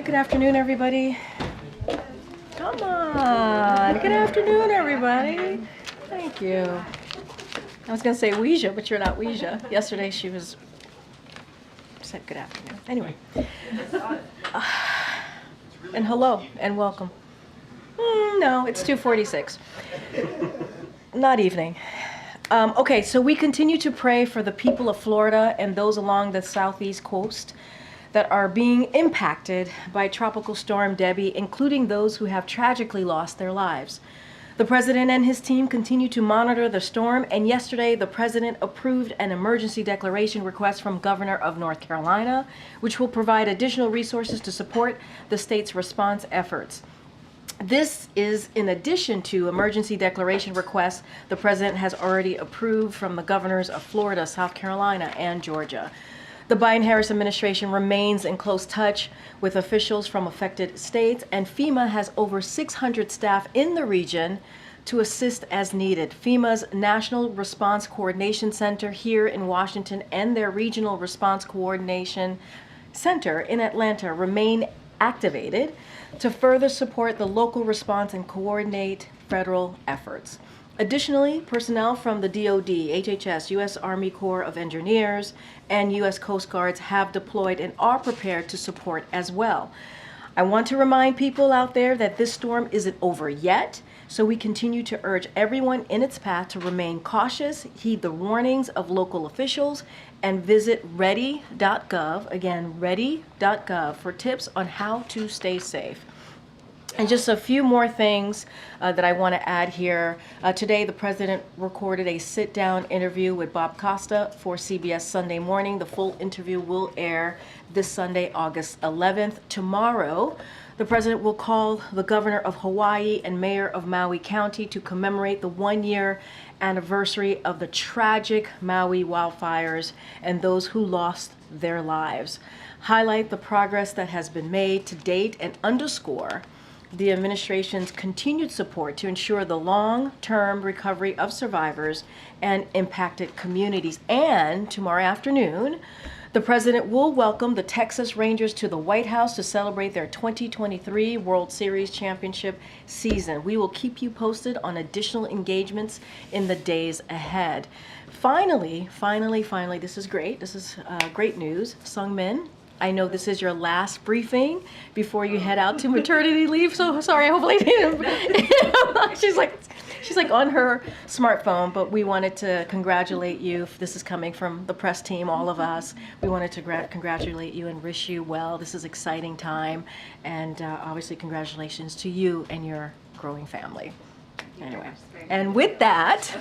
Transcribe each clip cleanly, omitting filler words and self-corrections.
Hi, good afternoon, everybody. Come on. Good afternoon, everybody. Thank you. I was going to say Ouija, but you're not Ouija. Yesterday she said good afternoon. Anyway. And hello and welcome. No, it's 2:46. Not evening. Okay, so we continue to pray for the people of Florida and those along the southeast coast that are being impacted by Tropical Storm Debbie, including those who have tragically lost their lives. The president and his team continue to monitor the storm, and yesterday the president approved an emergency declaration request from Governor of North Carolina, which will provide additional resources to support the state's response efforts. This is in addition to emergency declaration requests the president has already approved from the governors of Florida, South Carolina, and Georgia. The Biden-Harris administration remains in close touch with officials from affected states, and FEMA has over 600 staff in the region to assist as needed. FEMA's National Response Coordination Center here in Washington and their Regional Response Coordination Center in Atlanta remain activated to further support the local response and coordinate federal efforts. Additionally, personnel from the DoD, HHS, U.S. Army Corps of Engineers, and U.S. Coast Guards have deployed and are prepared to support as well. I want to remind people out there that this storm isn't over yet, so we continue to urge everyone in its path to remain cautious, heed the warnings of local officials, and visit ready.gov, again, ready.gov, for tips on how to stay safe. And just a few more things that I want to add here. Today, the president recorded a sit-down interview with Bob Costa for CBS Sunday Morning. The full interview will air this Sunday, August 11th. Tomorrow, the president will call the governor of Hawaii and mayor of Maui County to commemorate the one-year anniversary of the tragic Maui wildfires and those who lost their lives. Highlight the progress that has been made to date and underscore the administration's continued support to ensure the long-term recovery of survivors and impacted communities. And tomorrow afternoon, the president will welcome the Texas Rangers to the White House to celebrate their 2023 World Series championship season. We will keep you posted on additional engagements in the days ahead. Finally, this is great. This is great news. Sung Min, I know this is your last briefing before you head out to maternity leave, so sorry, hopefully she's like on her smartphone, but we wanted to congratulate you. This is coming from the press team, all of us. We wanted to congratulate you and wish you well. This is exciting time, and obviously congratulations to you and your growing family. Anyway, and with that,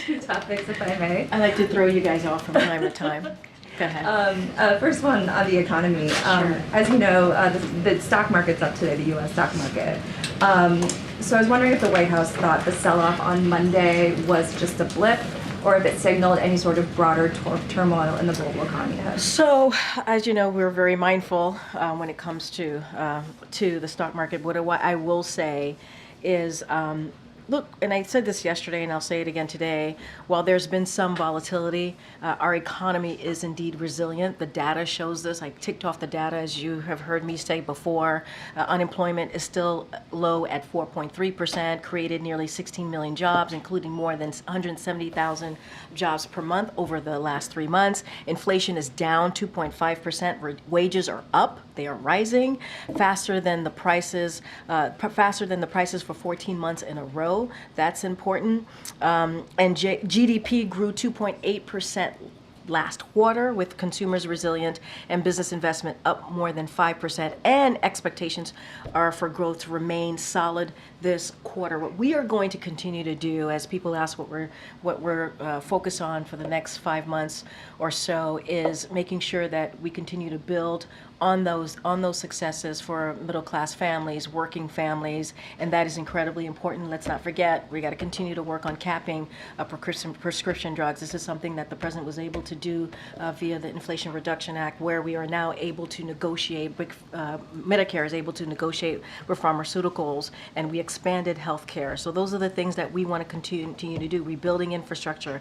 two topics, if I may. I like to throw you guys off from time to time. Go ahead. First one on the economy. Sure. As you know, the stock market's up today, the U.S. stock market. So I was wondering if the White House thought the sell-off on Monday was just a blip, or if it signaled any sort of broader turmoil in the global economy ahead. So, as you know, we're very mindful when it comes to the stock market. What I will say is, look, and I said this yesterday and I'll say it again today, while there's been some volatility, our economy is indeed resilient. The data shows this. I ticked off the data, as you have heard me say before. Unemployment is still low at 4.3%, created nearly 16 million jobs, including more than 170,000 jobs per month over the last 3 months. Inflation is down 2.5%. Wages are up. They are rising faster than the prices for 14 months in a row. That's important. And GDP grew 2.8% last quarter, with consumers resilient and business investment up more than 5%, and expectations are for growth to remain solid this quarter. What we are going to continue to do, as people ask what we're focused on for the next 5 months or so, is making sure that we continue to build on those successes for middle-class families, working families, and that is incredibly important. Let's not forget, we got to continue to work on capping prescription drugs. This is something that the president was able to do via the Inflation Reduction Act, where we are now able to negotiate, Medicare is able to negotiate with pharmaceuticals, and we expanded health care. So those are the things that we want to continue to do. Rebuilding infrastructure,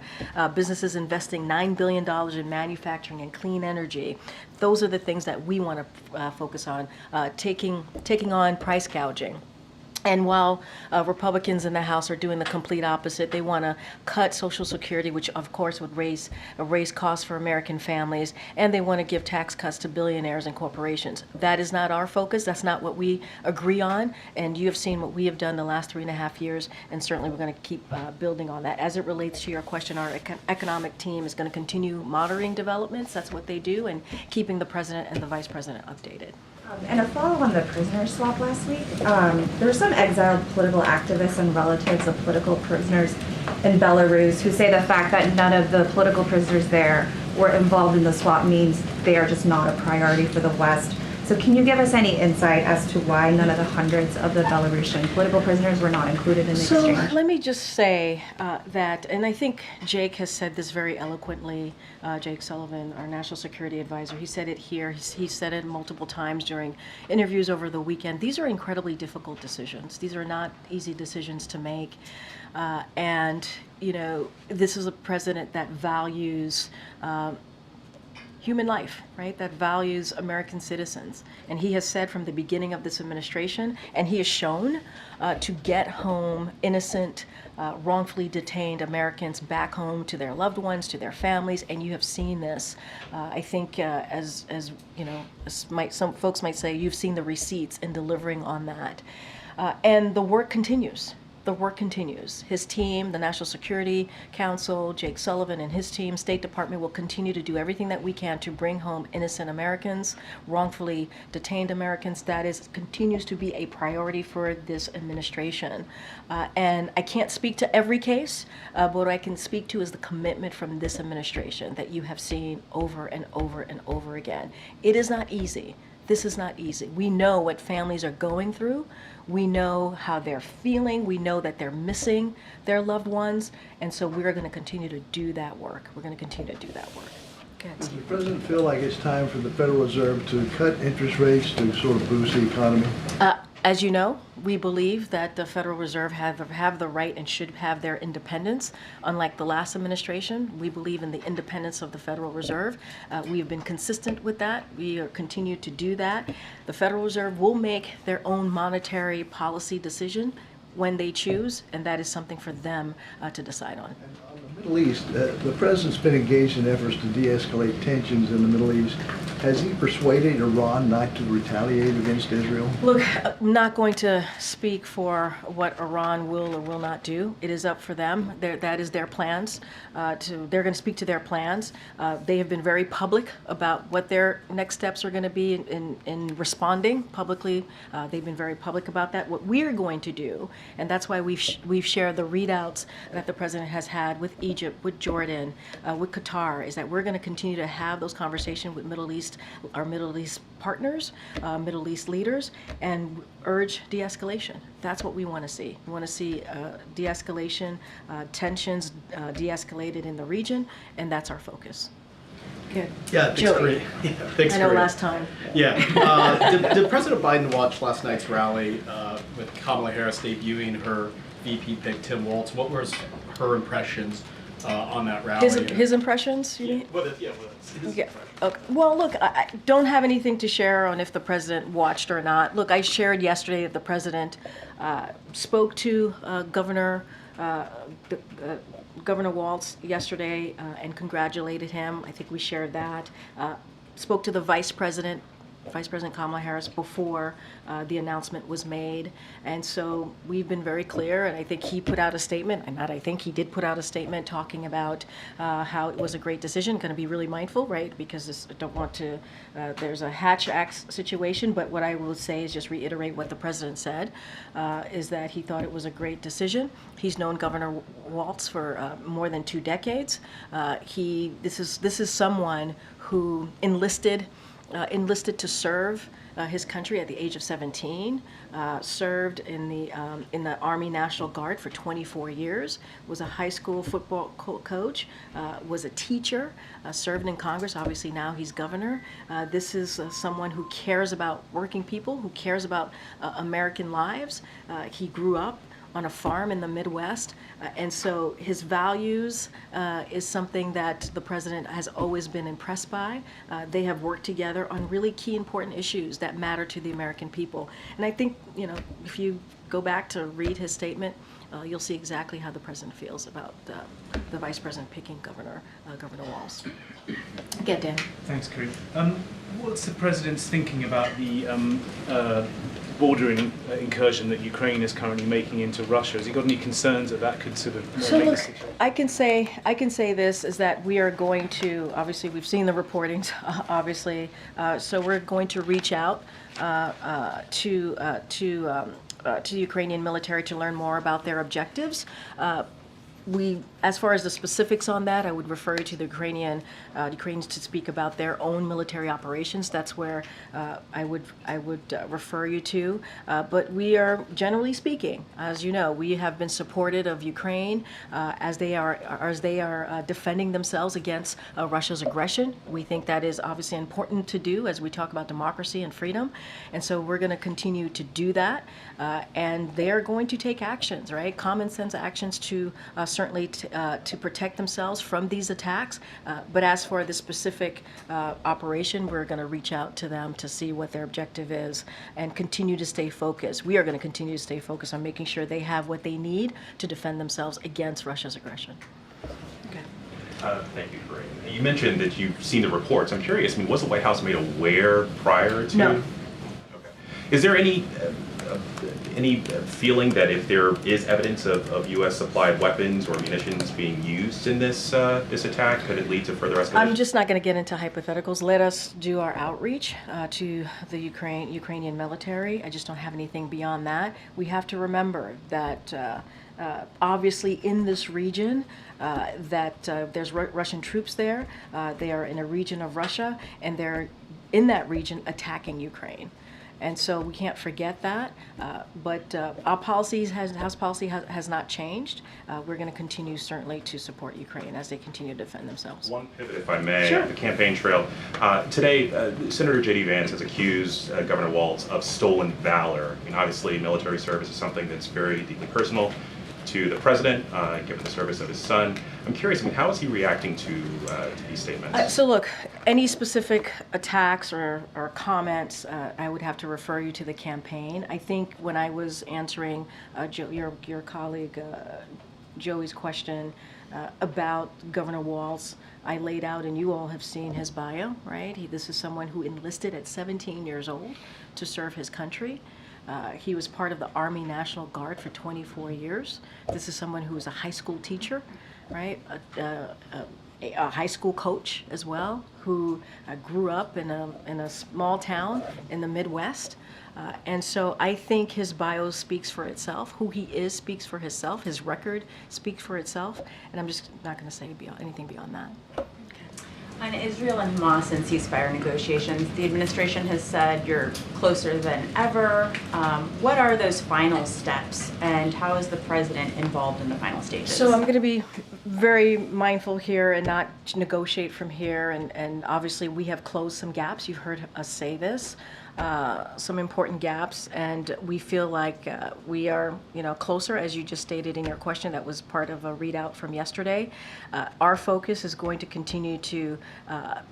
businesses investing $9 billion in manufacturing and clean energy. Those are the things that we want to focus on, taking on price gouging. And while Republicans in the House are doing the complete opposite, they want to cut Social Security, which of course would raise costs for American families, and they want to give tax cuts to billionaires and corporations. That is not our focus. That's not what we agree on. And you have seen what we have done the last 3.5 years, and certainly we're going to keep building on that. As it relates to your question, our economic team is going to continue monitoring developments. That's what they do, and keeping the president and the vice president updated. And a follow on the prisoner swap last week, there were some exiled political activists and relatives of political prisoners in Belarus who say the fact that none of the political prisoners there were involved in the swap means they are just not a priority for the West. So can you give us any insight as to why none of the hundreds of the Belarusian political prisoners were not included in the exchange? So let me just say that, and I think Jake has said this very eloquently, Jake Sullivan, our national security advisor, he said it here, he said it multiple times during interviews over the weekend. These are incredibly difficult decisions. These are not easy decisions to make. And, you know, this is a president that values human life, right? That values American citizens. And he has said from the beginning of this administration, and he has shown to get home innocent, wrongfully detained Americans back home to their loved ones, to their families. And you have seen this. I think, as you know, some folks might say, you've seen the receipts in delivering on that. And the work continues. The work continues. His team, the National Security Council, Jake Sullivan and his team, State Department will continue to do everything that we can to bring home innocent Americans, wrongfully detained Americans. That continues to be a priority for this administration. And I can't speak to every case, but what I can speak to is the commitment from this administration that you have seen over and over and over again. It is not easy. This is not easy. We know what families are going through. We know how they're feeling. We know that they're missing their loved ones. And so we're going to continue to do that work. We're going to continue to do that work. Does the president feel like it's time for the Federal Reserve to cut interest rates to sort of boost the economy? As you know, we believe that the Federal Reserve have the right and should have their independence. Unlike the last administration, we believe in the independence of the Federal Reserve. We have been consistent with that. We continue to do that. The Federal Reserve will make their own monetary policy decision when they choose, and that is something for them to decide on. On the Middle East, the president's been engaged in efforts to de-escalate tensions in the Middle East. Has he persuaded Iran not to retaliate against Israel? Look, I'm not going to speak for what Iran will or will not do. It is up for them. That is their plans. They're going to speak to their plans. They have been very public about what their next steps are going to be in responding publicly. They've been very public about that. What we're going to do, and that's why we've shared the readouts that the president has had with Egypt, with Jordan, with Qatar, is that we're going to continue to have those conversations with our Middle East partners, Middle East leaders, and urge de-escalation. That's what we want to see. We want to see de-escalation, tensions de-escalated in the region, and that's our focus. Good. Yeah, thanks, Joey. Karine. Yeah, thanks, I know Karine. last time. Yeah. Did President Biden watch last night's rally with Kamala Harris debuting her VP pick, Tim Walz? What was her impressions on that rally? His impressions, you mean? His impressions. Okay. Well, look, I don't have anything to share on if the president watched or not. Look, I shared yesterday that the president spoke to Governor Walz yesterday and congratulated him. I think we shared that. Spoke to the Vice President Kamala Harris before the announcement was made. And so we've been very clear, and I think he put out a statement, and not I think he did put out a statement talking about how it was a great decision, going to be really mindful, right, because I don't want to, there's a Hatch Act situation, but what I will say is just reiterate what the president said, is that he thought it was a great decision. He's known Governor Walz for more than 2 decades. This is someone who enlisted to serve his country at the age of 17, served in the Army National Guard for 24 years, was a high school football coach, was a teacher, served in Congress. Obviously now he's governor. This is someone who cares about working people, who cares about American lives. He grew up on a farm in the Midwest. And so his values is something that the president has always been impressed by. They have worked together on really key important issues that matter to the American people. And I think, if you go back to read his statement, you'll see exactly how the president feels about the vice president picking Governor Walz. Get Dan. Thanks, Karine. What's the president's thinking about the bordering incursion that Ukraine is currently making into Russia? Has he got any concerns that could sort of So make look, the situation? I can say this is that we are going to, obviously we've seen the reportings, obviously, so we're going to reach out to the Ukrainian military to learn more about their objectives. As far as the specifics on that, I would refer you to the Ukrainians to speak about their own military operations. That's where I would refer you to. But we are, generally speaking, as you know, we have been supportive of Ukraine as they are defending themselves against Russia's aggression. We think that is obviously important to do as we talk about democracy and freedom, and so we're going to continue to do that. And they are going to take actions, right? Common sense actions to certainly to protect themselves from these attacks. But as for the specific operation, we're going to reach out to them to see what their objective is and continue to stay focused. We are going to continue to stay focused on making sure they have what they need to defend themselves against Russia's aggression. Okay. Thank you, Karine. You mentioned that you've seen the reports. I'm curious, was the White House made aware prior to? No. Okay. Is there any feeling that if there is evidence of U.S. supplied weapons or munitions being used in this attack, could it lead to further escalation? I'm just not going to get into hypotheticals. Let us do our outreach to the Ukrainian military. I just don't have anything beyond that. We have to remember that obviously in this region that there's Russian troops there. They are in a region of Russia, and they're in that region attacking Ukraine. And so we can't forget that, but our policies, House policy has not changed. We're going to continue certainly to support Ukraine as they continue to defend themselves. One pivot, if I may, Sure. the campaign trail. Today, Senator J.D. Vance has accused Governor Walz of stolen valor. Obviously, military service is something that's very deeply personal to the president, given the service of his son. I'm curious, how is he reacting to these statements? So look, any specific attacks or comments, I would have to refer you to the campaign. I think when I was answering your colleague Joey's question about Governor Walz, I laid out, and you all have seen his bio, right? This is someone who enlisted at 17 years old to serve his country. He was part of the Army National Guard for 24 years. This is someone who was a high school teacher, right? A high school coach as well, who grew up in a small town in the Midwest. And so I think his bio speaks for itself. Who he is speaks for himself. His record speaks for itself. And I'm just not going to say anything beyond that. On Israel and Hamas and ceasefire negotiations, the administration has said you're closer than ever. What are those final steps, and how is the president involved in the final stages? So I'm going to be very mindful here and not negotiate from here. And obviously we have closed some gaps. You've heard us say this. Some important gaps, and we feel like we are, closer, as you just stated in your question. That was part of a readout from yesterday. Our focus is going to continue to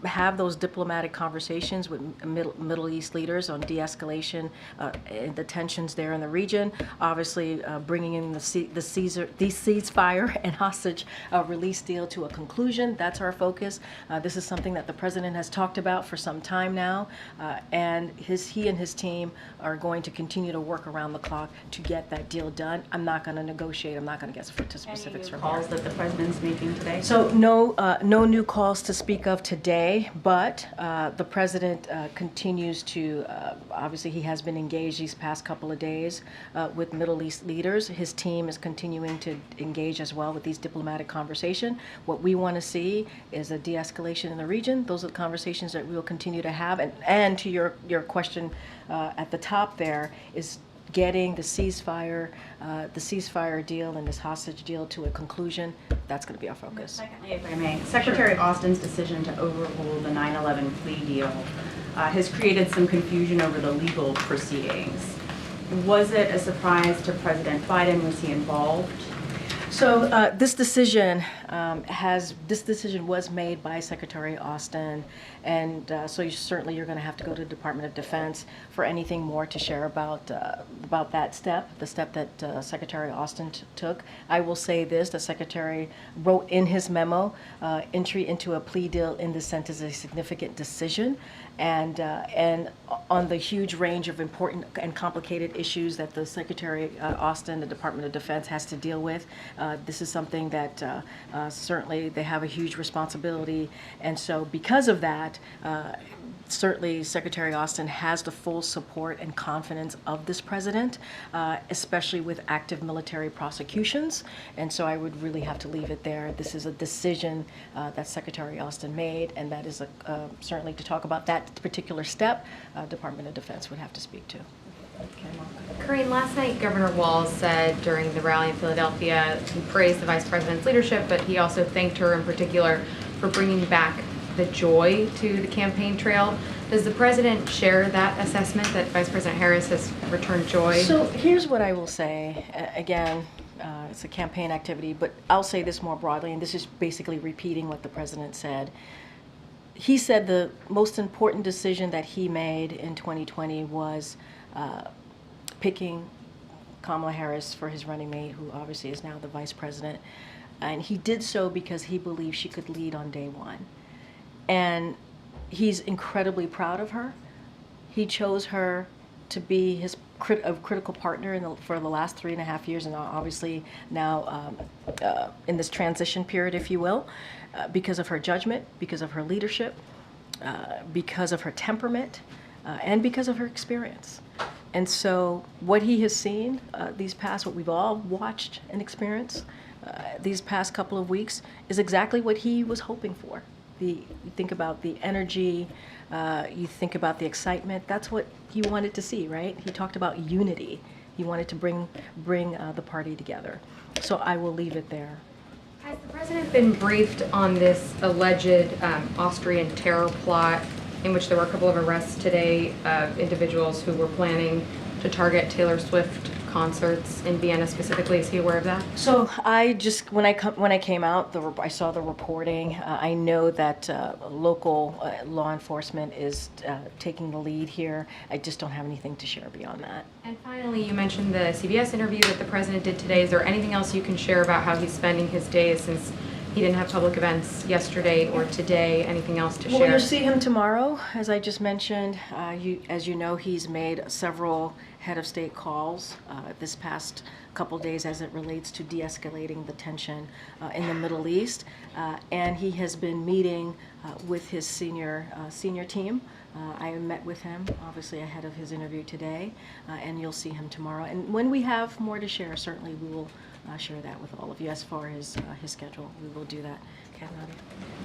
have those diplomatic conversations with Middle East leaders on de-escalation and the tensions there in the region. Obviously, bringing in the ceasefire and hostage release deal to a conclusion. That's our focus. This is something that the president has talked about for some time now, and he and his team are going to continue to work around the clock to get that deal done. I'm not going to negotiate. I'm not going to get to specifics from calls here. that the president's making today? So no new calls to speak of today, but the president continues to, obviously he has been engaged these past couple of days with Middle East leaders. His team is continuing to engage as well with these diplomatic conversations. What we want to see is a de-escalation in the region. Those are the conversations that we will continue to have. And to your question at the top there is getting the ceasefire deal and this hostage deal to a conclusion. That's going to be our focus. Secondly, if I may, Secretary Austin's decision to overrule the 9/11 plea deal has created some confusion over the legal proceedings. Was it a surprise to President Biden? Was he involved? So this decision was made by Secretary Austin, and so certainly you're going to have to go to the Department of Defense for anything more to share about that step, the step that Secretary Austin took. I will say this: the Secretary wrote in his memo, entry into a plea deal in the sense is a significant decision, and on the huge range of important and complicated issues that the Secretary Austin, the Department of Defense, has to deal with. This is something that certainly they have a huge responsibility, and so because of that, certainly Secretary Austin has the full support and confidence of this president, especially with active military prosecutions, and so I would really have to leave it there. This is a decision that Secretary Austin made, and that is certainly to talk about that particular step, Department of Defense would have to speak to. Karine, last night Governor Walz said during the rally in Philadelphia, he praised the Vice President's leadership, but he also thanked her in particular for bringing back the joy to the campaign trail. Does the President share that assessment that Vice President Harris has returned joy? So here's what I will say. Again, it's a campaign activity, but I'll say this more broadly, and this is basically repeating what the President said. He said the most important decision that he made in 2020 was picking Kamala Harris for his running mate, who obviously is now the vice president. And he did so because he believed she could lead on day one. And he's incredibly proud of her. He chose her to be his critical partner for the last 3.5 years, and obviously now in this transition period, if you will, because of her judgment, because of her leadership, because of her temperament, and because of her experience. And so what he has seen what we've all watched and experienced these past couple of weeks is exactly what he was hoping for. You think about the energy, you think about the excitement, that's what he wanted to see, right? He talked about unity. He wanted to bring the party together. So I will leave it there. Has the President been briefed on this alleged Austrian terror plot in which there were a couple of arrests today of individuals who were planning to target Taylor Swift concerts in Vienna specifically? Is he aware of that? So I just, when I came out, I saw the reporting. I know that local law enforcement is taking the lead here. I just don't have anything to share beyond that. And finally, you mentioned the CBS interview that the President did today. Is there anything else you can share about how he's spending his days since he didn't have public events yesterday or today? Anything else to share? Well, you'll see him tomorrow, as I just mentioned. As you know, he's made several head of state calls this past couple days as it relates to de-escalating the tension in the Middle East, and he has been meeting with his senior team. I met with him, obviously ahead of his interview today, and you'll see him tomorrow. And when we have more to share, certainly we will share that with all of you. As far as his schedule, we will do that. Okay, Nadia.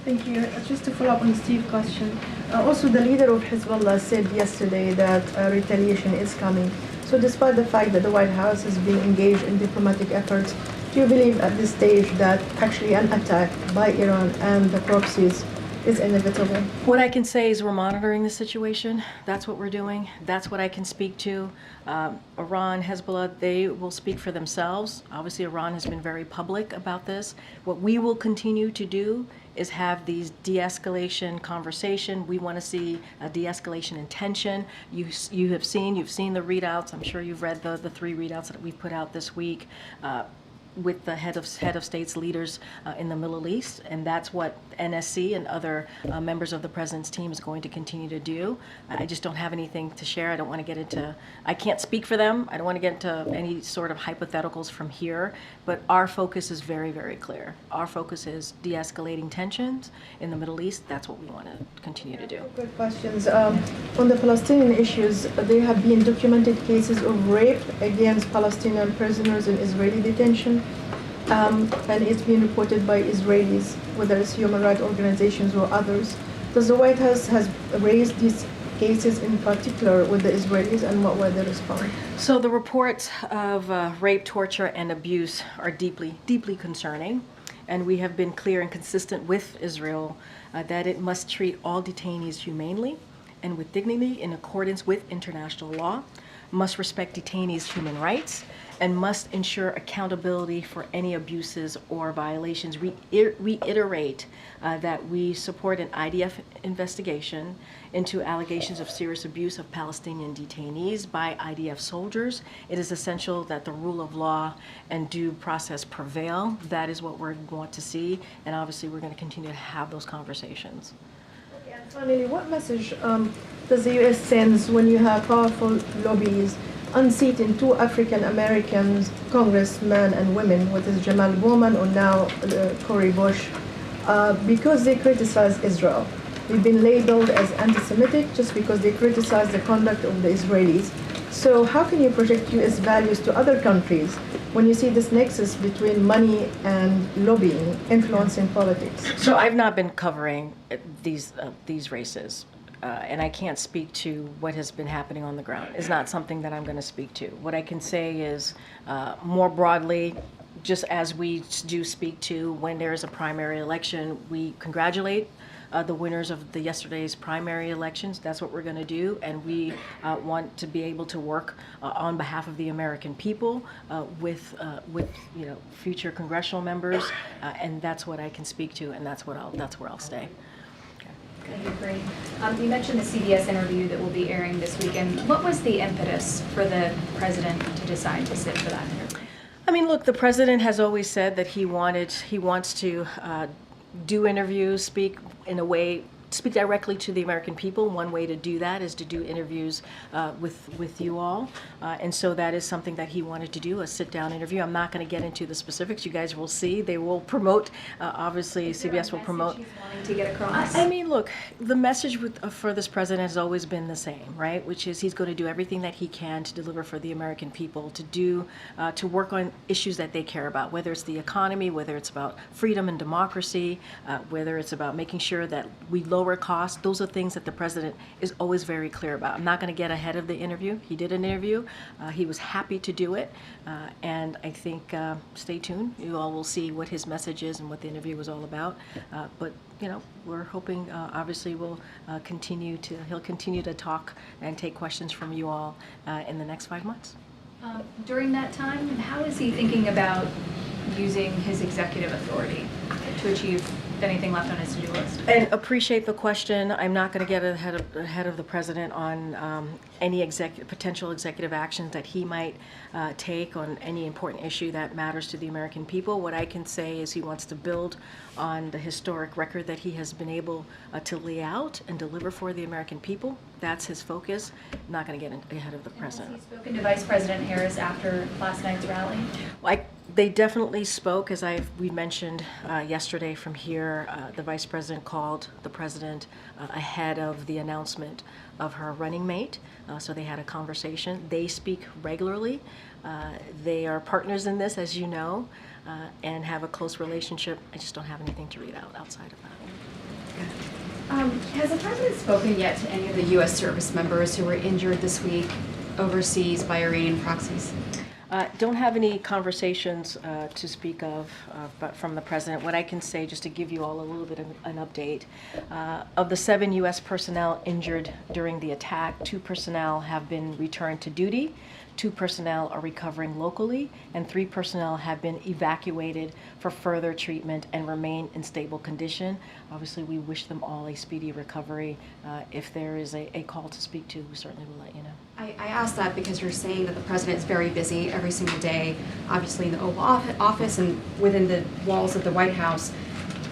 Thank you. Just to follow up on Steve's question, also the leader of Hezbollah said yesterday that retaliation is coming. So despite the fact that the White House has been engaged in diplomatic efforts, do you believe at this stage that actually an attack by Iran and the proxies is inevitable? What I can say is we're monitoring the situation. That's what we're doing. That's what I can speak to. Iran, Hezbollah, they will speak for themselves. Obviously, Iran has been very public about this. What we will continue to do is have these de-escalation conversation. We want to see a de-escalation in tension. You've seen the readouts. I'm sure you've read the 3 readouts that we put out this week. With the head of states leaders in the Middle East, and that's what NSC and other members of the president's team is going to continue to do. I just don't have anything to share. I don't want to get into, I can't speak for them. I don't want to get into any sort of hypotheticals from here, but our focus is very, very clear. Our focus is de-escalating tensions in the Middle East. That's what we want to continue to do. Good questions. On the Palestinian issues, there have been documented cases of rape against Palestinian prisoners in Israeli detention. And it's been reported by Israelis, whether it's human rights organizations or others. Does the White House has raised these cases in particular with the Israelis, and what were the response? So the reports of rape, torture, and abuse are deeply, deeply concerning. And we have been clear and consistent with Israel that it must treat all detainees humanely and with dignity in accordance with international law. must respect detainees' human rights, and must ensure accountability for any abuses or violations. Reiterate that we support an IDF investigation into allegations of serious abuse of Palestinian detainees by IDF soldiers. It is essential that the rule of law and due process prevail. That is what we want to see, and obviously we're going to continue to have those conversations. And finally, what message does the U.S. send when you have powerful lobbies unseating two African Americans, congressmen and women, what is Jamal Bowman or now Cori Bush, because they criticize Israel? They've been labeled as anti-Semitic just because they criticize the conduct of the Israelis. So how can you project U.S. values to other countries when you see this nexus between money and lobbying influencing politics? So I've not been covering these races. And I can't speak to what has been happening on the ground. It's not something that I'm going to speak to. What I can say is, more broadly, just as we do speak to when there is a primary election, we congratulate the winners of yesterday's primary elections. That's what we're going to do, and we want to be able to work on behalf of the American people with future congressional members, and that's what I can speak to, and that's where I'll stay. Thank you, Karine. You mentioned the CBS interview that will be airing this weekend. What was the impetus for the president to decide to sit for that interview? I mean, look, the president has always said that he wants to do interviews, speak directly to the American people. One way to do that is to do interviews with you all. And so that is something that he wanted to do, a sit-down interview. I'm not going to get into the specifics. You guys will see. They will promote, obviously, CBS will promote. He's wanting to get across? I mean, look, the message for this president has always been the same, right? Which is he's going to do everything that he can to deliver for the American people, to work on issues that they care about, whether it's the economy, whether it's about freedom and democracy, whether it's about making sure that we lower costs. Those are things that the president is always very clear about. I'm not going to get ahead of the interview. He did an interview. He was happy to do it. And I think, stay tuned. You all will see what his message is and what the interview was all about. But, we're hoping, obviously, he'll continue to talk and take questions from you all in the next 5 months. During that time, how is he thinking about using his executive authority to achieve anything left on his to-do list? And appreciate the question. I'm not going to get ahead of the president on any potential executive actions that he might take on any important issue that matters to the American people. What I can say is he wants to build on the historic record that he has been able to lay out and deliver for the American people. That's his focus. I'm not going to get ahead of the president. Has he spoken to Vice President Harris after last night's rally? They definitely spoke, as we mentioned yesterday from here. The vice president called the president ahead of the announcement of her running mate, so they had a conversation. They speak regularly. They are partners in this, as you know, and have a close relationship. I just don't have anything to read out outside of that. Has the president spoken yet to any of the U.S. service members who were injured this week overseas by Iranian proxies? Don't have any conversations to speak of but from the president. What I can say, just to give you all a little bit of an update, of the 7 U.S. personnel injured during the attack, 2 personnel have been returned to duty, 2 personnel are recovering locally, and 3 personnel have been evacuated for further treatment and remain in stable condition. Obviously, we wish them all a speedy recovery. If there is a call to speak to, we certainly will let you know. I ask that because you're saying that the president is very busy every single day, obviously in the Oval Office and within the walls of the White House.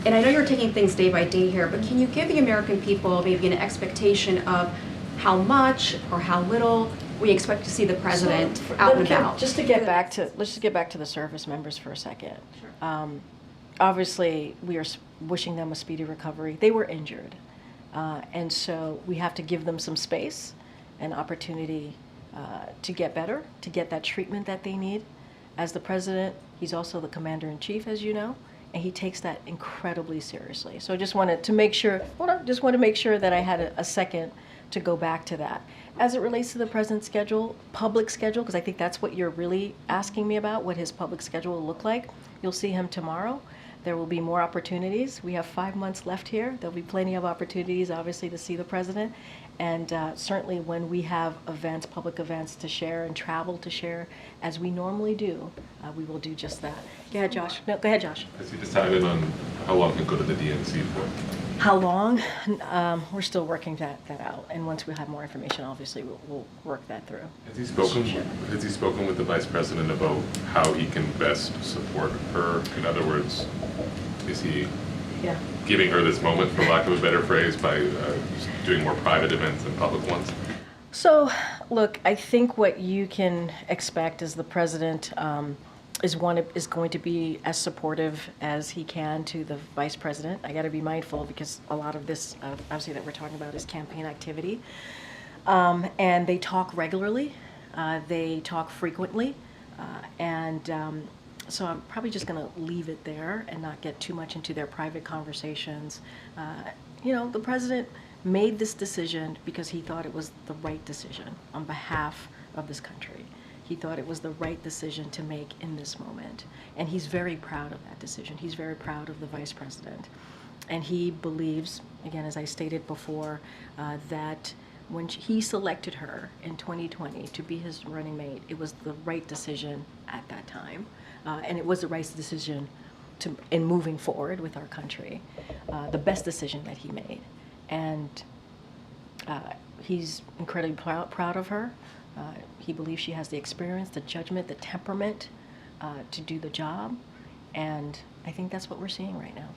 And I know you're taking things day by day here, but can you give the American people maybe an expectation of how much or how little we expect to see the president out and about? Let's just get back to the service members for a second. Sure. Obviously, we are wishing them a speedy recovery. They were injured, and so we have to give them some space and opportunity to get better, to get that treatment that they need. As the president, he's also the commander-in-chief, as you know, and he takes that incredibly seriously. So I just wanted to make sure, that I had a second to go back to that. As it relates to the president's schedule, public schedule, because I think that's what you're really asking me about, what his public schedule will look like. You'll see him tomorrow. There will be more opportunities. We have 5 months left here. There'll be plenty of opportunities, obviously, to see the president. And certainly when we have events, public events to share and travel to share, as we normally do, we will do just that. Go ahead, Josh. No, go ahead, Josh. Has he decided on how long he'll go to the DNC for? How long? We're still working that out. And once we have more information, obviously, we'll work that through. Has he spoken with the vice president about how he can best support her? In other words, is he giving her this moment, for lack of a better phrase, by just doing more private events than public ones? So, look, I think what you can expect is the president is going to be as supportive as he can to the vice president. I got to be mindful because a lot of this, obviously, that we're talking about is campaign activity. And they talk regularly. They talk frequently. So I'm probably just going to leave it there and not get too much into their private conversations. The president made this decision because he thought it was the right decision on behalf of this country. He thought it was the right decision to make in this moment. And he's very proud of that decision. He's very proud of the vice president. And he believes, again, as I stated before, that when he selected her in 2020 to be his running mate, it was the right decision at that time. And it was the right decision in moving forward with our country, the best decision that he made. And he's incredibly proud of her. He believes she has the experience, the judgment, the temperament to do the job. And I think that's what we're seeing right now.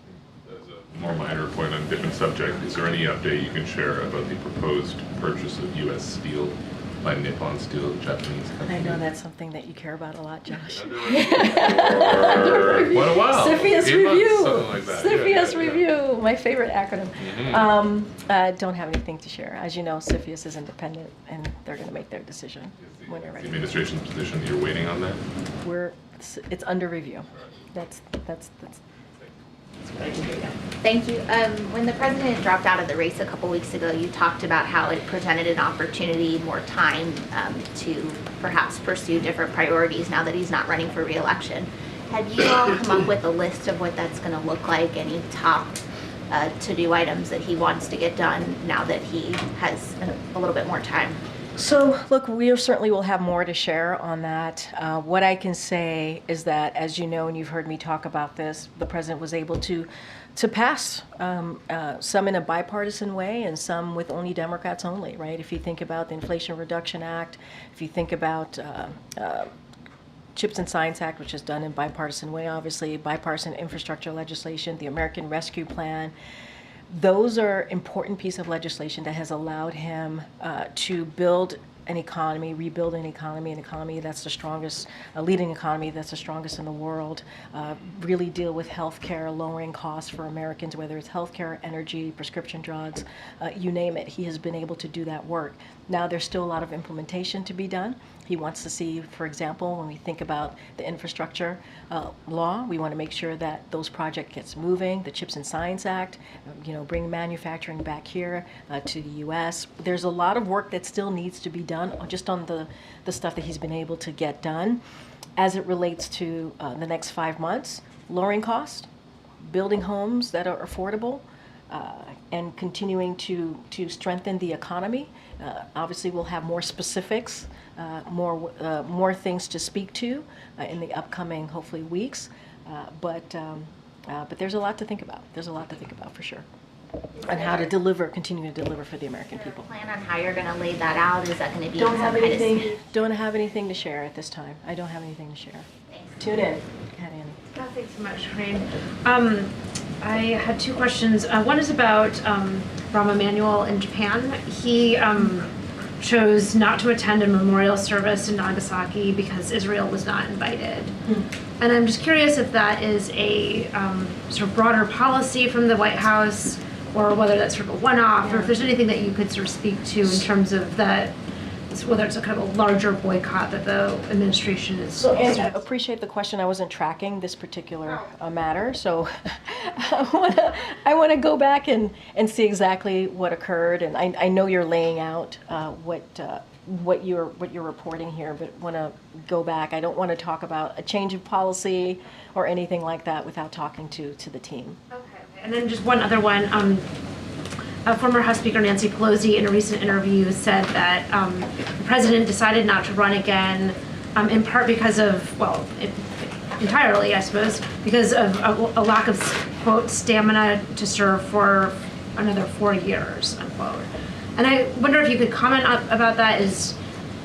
As a more minor point on a different subject, is there any update you can share about the proposed purchase of U.S. steel by Nippon Steel, Japanese company? I know that's something that you care about a lot, Josh. For quite a while. CFIUS 8 Review. months, something like that. CFIUS Review, my favorite acronym. Don't have anything to share. As you know, CFIUS is independent, and they're going to make their decision when they're The ready. administration's position, you're waiting on that? It's under review. That's what I can do now. Thank you. When the president dropped out of the race a couple weeks ago, you talked about how it presented an opportunity, more time to perhaps pursue different priorities now that he's not running for re-election. Have you all come up with a list of what that's going to look like? Any top to-do items that he wants to get done now that he has a little bit more time? So, look, we certainly will have more to share on that. What I can say is that, as you know, and you've heard me talk about this, the president was able to pass some in a bipartisan way and some with only Democrats only, right? If you think about the Inflation Reduction Act, if you think about CHIPS and Science Act, which is done in bipartisan way, obviously, bipartisan infrastructure legislation, the American Rescue Plan. Those are important piece of legislation that has allowed him to build an economy, rebuild an economy that's the strongest, a leading economy that's the strongest in the world, really deal with healthcare, lowering costs for Americans, whether it's healthcare, energy, prescription drugs, you name it. He has been able to do that work. Now there's still a lot of implementation to be done. He wants to see, for example, when we think about the infrastructure law, we want to make sure that those projects gets moving. The CHIPS and Science Act, bring manufacturing back here to the U.S. There's a lot of work that still needs to be done just on the stuff that he's been able to get done as it relates to the next 5 months, lowering costs, building homes that are affordable, and continuing to strengthen the economy. Obviously, we'll have more specifics, more things to speak to in the upcoming, hopefully, weeks. But there's a lot to think about. There's a lot to think about for sure, on how to continue to deliver for the American people. Plan on how you're going to lay that out? Is that going to be Don't some have kind of anything. speech? Don't have anything to share at this time. I don't have anything to share. Tune in. Go ahead, Annie. Thanks so much, Karine. I had two questions. One is about Rahm Emanuel in Japan. He chose not to attend a memorial service in Nagasaki because Israel was not invited. And I'm just curious if that is a sort of broader policy from the White House, or whether that's sort of a one-off, or if there's anything that you could sort of speak to in terms of that, whether it's a kind of a larger boycott that the administration is. So, Annie, I appreciate the question. I wasn't tracking this particular matter, so I want to go back and see exactly what occurred. And I know you're laying out what you're reporting here, but want to go back. I don't want to talk about a change of policy or anything like that without talking to the team. Okay. And then just one other one. Former House Speaker Nancy Pelosi in a recent interview said that the president decided not to run again, in part because of, well, entirely, I suppose, because of a lack of, quote, stamina to serve for another 4 years, unquote. And I wonder if you could comment about that. Is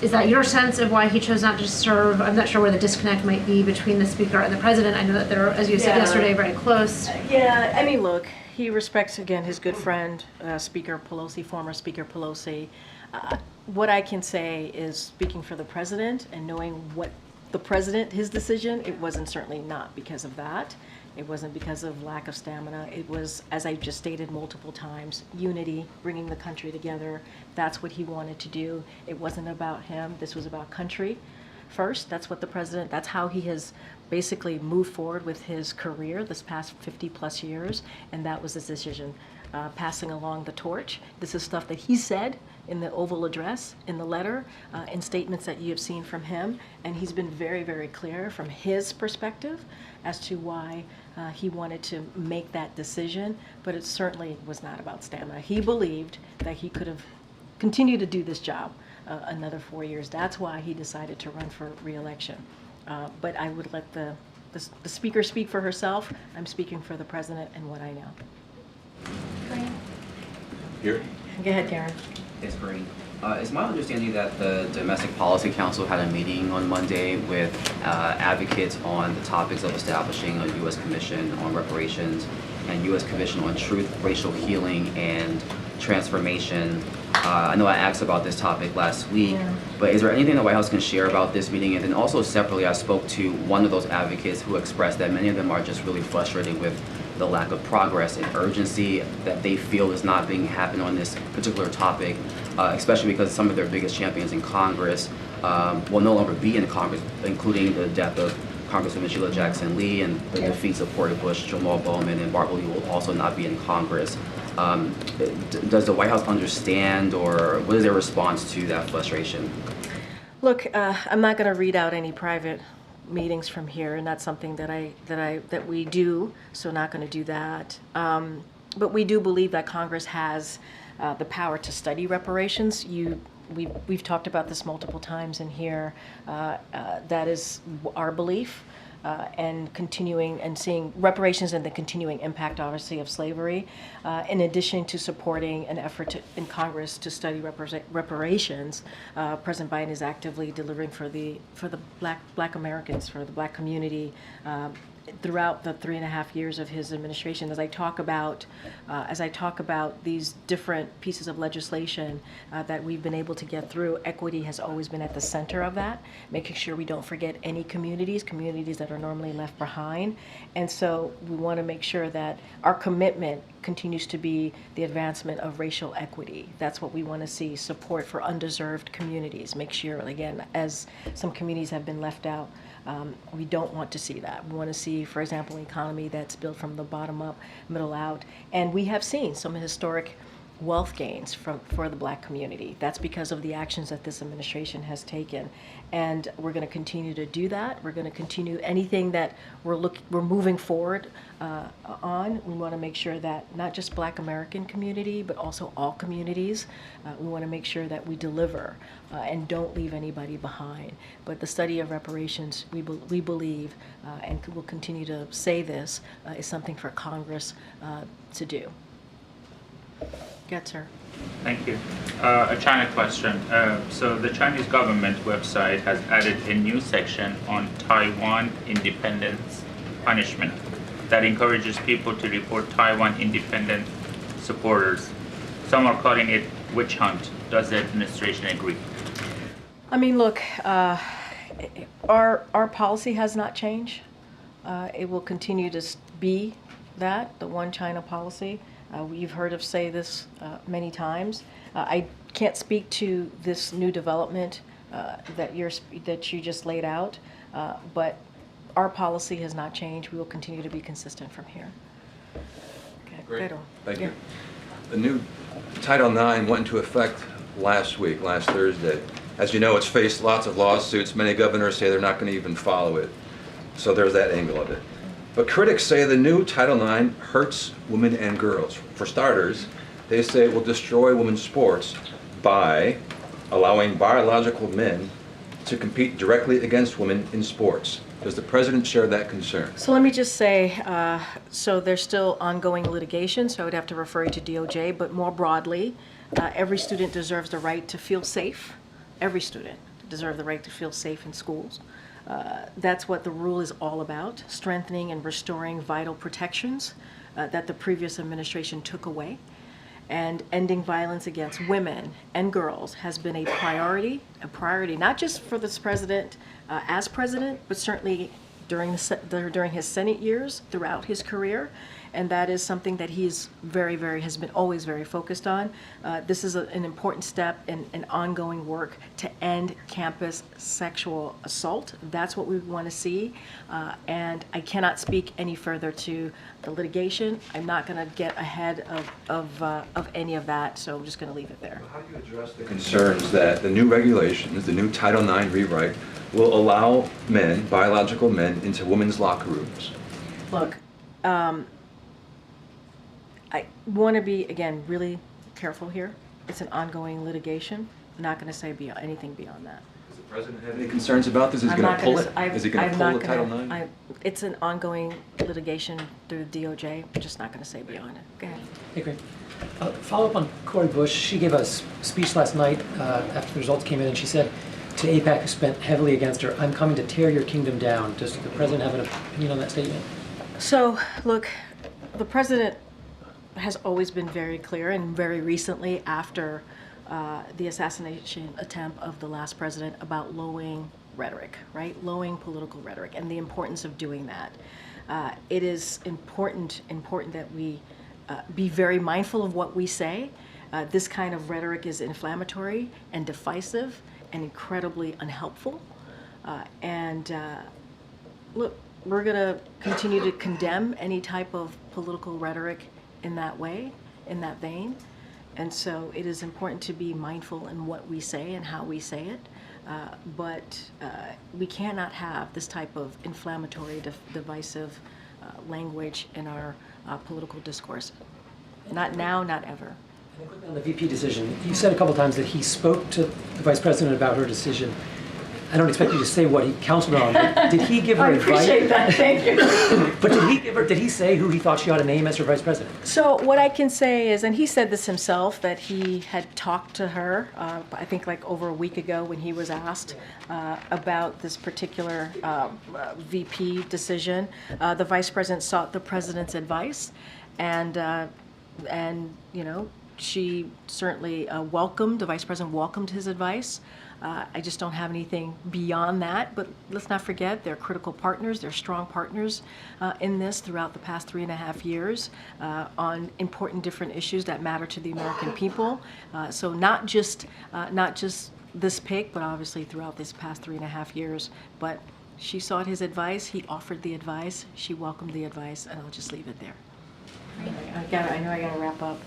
that your sense of why he chose not to serve? I'm not sure where the disconnect might be between the speaker and the president. I know that they're, as you said yesterday, very close. Yeah, I mean, look, he respects, again, his good friend, Speaker Pelosi, former Speaker Pelosi. What I can say is, speaking for the president and knowing what the president, his decision, it wasn't certainly not because of that. It wasn't because of lack of stamina. It was, as I just stated multiple times, unity, bringing the country together. That's what he wanted to do. It wasn't about him. This was about country first. That's what the president, that's how he has basically moved forward with his career this past 50 plus years. And that was his decision, passing along the torch. This is stuff that he said in the Oval Address, in the letter, in statements that you have seen from him. And he's been very, very clear from his perspective as to why he wanted to make that decision, but it certainly was not about stamina. He believed that he could have continued to do this job another 4 years. That's why he decided to run for re-election. But I would let the speaker speak for herself. I'm speaking for the president and what I know. Here. Go ahead, Karen. Yes, Karine. It's my understanding that the Domestic Policy Council had a meeting on Monday with advocates on the topics of establishing a U.S. Commission on Reparations and U.S. Commission on Truth, Racial Healing, and Transformation. I know I asked about this topic last week, but is there anything the White House can share about this meeting? And then also separately, I spoke to one of those advocates who expressed that many of them are just really frustrated with the lack of progress and urgency that they feel is not being happening on this particular topic, especially because some of their biggest champions in Congress will no longer be in Congress, including the death of Congresswoman Sheila Jackson Lee and the defeats of Porter Bush, Jamal Bowman, and Barbara Lee will also not be in Congress. Does the White House understand, or what is their response to that frustration? Look, I'm not going to read out any private meetings from here, and that's something that we do, so not going to do that. But we do believe that Congress has the power to study reparations. We've talked about this multiple times in here. That is our belief. And continuing and seeing reparations and the continuing impact, obviously, of slavery, in addition to supporting an effort in Congress to study reparations. President Biden is actively delivering for the Black Americans, for the Black community, throughout the 3.5 years of his administration. As I talk about these different pieces of legislation that we've been able to get through, equity has always been at the center of that, making sure we don't forget any communities that are normally left behind. And so we want to make sure that our commitment continues to be the advancement of racial equity. That's what we want to see, support for undeserved communities. Make sure, again, as some communities have been left out, we don't want to see that. We want to see, for example, an economy that's built from the bottom up, middle out. And we have seen some historic wealth gains for the Black community. That's because of the actions that this administration has taken. And we're going to continue to do that. We're going to continue anything that we're moving forward on. We want to make sure that not just Black American community, but also all communities, we want to make sure that we deliver and don't leave anybody behind. But the study of reparations, we believe, and will continue to say this, is something for Congress to do. Yes, sir. Thank you. A China question. So the Chinese government website has added a new section on Taiwan independence punishment that encourages people to report Taiwan independent supporters. Some are calling it witch hunt. Does the administration agree? I mean, look, our policy has not changed. It will continue to be that, the one China policy. You've heard us say this many times. I can't speak to this new development that you just laid out, but our policy has not changed. We will continue to be consistent from here. Okay. Great. Pedro. Thank you. The new Title IX went into effect last Thursday. As you know, it's faced lots of lawsuits. Many governors say they're not going to even follow it. So there's that angle of it. But critics say the new Title IX hurts women and girls. For starters, they say it will destroy women's sports by allowing biological men to compete directly against women in sports. Does the president share that concern? So let me just say, so there's still ongoing litigation, so I would have to refer you to DOJ, but more broadly, every student deserves the right to feel safe. Every student deserves the right to feel safe in schools. That's what the rule is all about, strengthening and restoring vital protections that the previous administration took away. And ending violence against women and girls has been a priority not just for this president as president, but certainly during his Senate years, throughout his career. And that is something that he's has been always very focused on. This is an important step in ongoing work to end campus sexual assault. That's what we want to see. And I cannot speak any further to the litigation. I'm not going to get ahead of any of that, so I'm just going to leave it there. How do you address the concerns that the new regulations, the new Title IX rewrite, will allow men, biological men, into women's locker rooms? Look, I want to be, again, really careful here. It's an ongoing litigation. I'm not going to say anything beyond that. Does the president have any concerns about this? Is he going to pull it? Is he going to pull the Title IX? It's an ongoing litigation through the DOJ. I'm just not going to say beyond it. Go ahead. Hey, great. Follow up on Cori Bush. She gave a speech last night after the results came in, and she said to AIPAC, who spent heavily against her, "I'm coming to tear your kingdom down." Does the president have an opinion on that statement? So, look, the president has always been very clear, and very recently after the assassination attempt of the last president, about lowering rhetoric, right? Lowering political rhetoric and the importance of doing that. It is important that we be very mindful of what we say. This kind of rhetoric is inflammatory and divisive and incredibly unhelpful. Look, we're going to continue to condemn any type of political rhetoric in that way, in that vein. And so it is important to be mindful in what we say and how we say it. But we cannot have this type of inflammatory, divisive language in our political discourse. Not now, not ever. And quickly on the VP decision, you said a couple times that he spoke to the vice president about her decision. I don't expect you to say what he counseled her on, but did he give her advice? I appreciate that, thank you. But did he say who he thought she ought to name as her vice president? So what I can say is, and he said this himself, that he had talked to her, I think like over a week ago when he was asked about this particular VP decision. The vice president sought the president's advice, and you know, she certainly the vice president welcomed his advice. I just don't have anything beyond that, but let's not forget they're critical partners, they're strong partners in this throughout the past 3.5 years on important different issues that matter to the American people. So not just this pick, but obviously throughout this past 3.5 years. But she sought his advice, he offered the advice, she welcomed the advice, and I'll just leave it there. I know I gotta wrap up.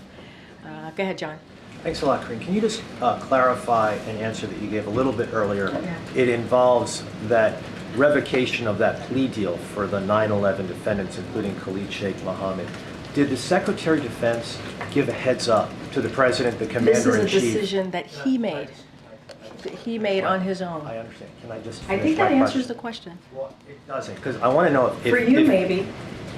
Go ahead, John. Thanks a lot, Karine. Can you just clarify an answer that you gave a little bit earlier? It involves that revocation of that plea deal for the 9/11 defendants, including Khalid Sheikh Mohammed. Did the Secretary of Defense give a heads up to the President, the Commander-in-Chief? This is a decision that he made. He made on his own. I understand. Can I just I think that answers the question. Well, it doesn't, because I want to know if... For you, maybe,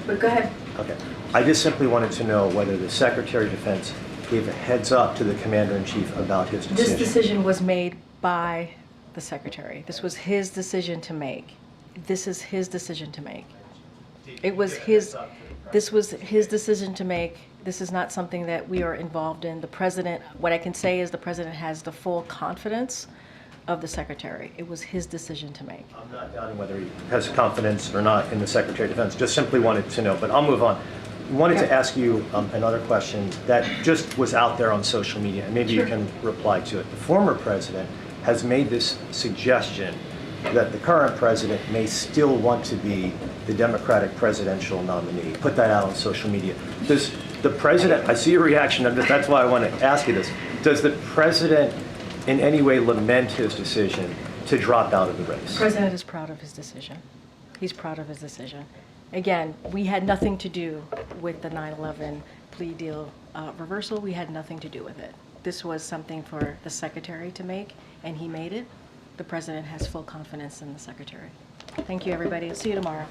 but go ahead. Okay. I just simply wanted to know whether the Secretary of Defense gave a heads up to the Commander-in-Chief about his decision. This decision was made by the Secretary. This was his decision to make. This is his decision to make. This was his decision to make. This is not something that we are involved in. The President, what I can say is the President has the full confidence of the Secretary. It was his decision to make. I'm not doubting whether he has confidence or not in the Secretary of Defense. Just simply wanted to know, but I'll move on. Wanted to ask you another question that just was out there on social media, and maybe you can reply to it. The former president has made this suggestion that the current president may still want to be the Democratic presidential nominee. Put that out on social media. Does the president, I see your reaction, that's why I want to ask you this, does the president in any way lament his decision to drop out of the race? The president is proud of his decision. He's proud of his decision. Again, we had nothing to do with the 9/11 plea deal reversal. We had nothing to do with it. This was something for the secretary to make, and he made it. The president has full confidence in the secretary. Thank you, everybody. I'll see you tomorrow.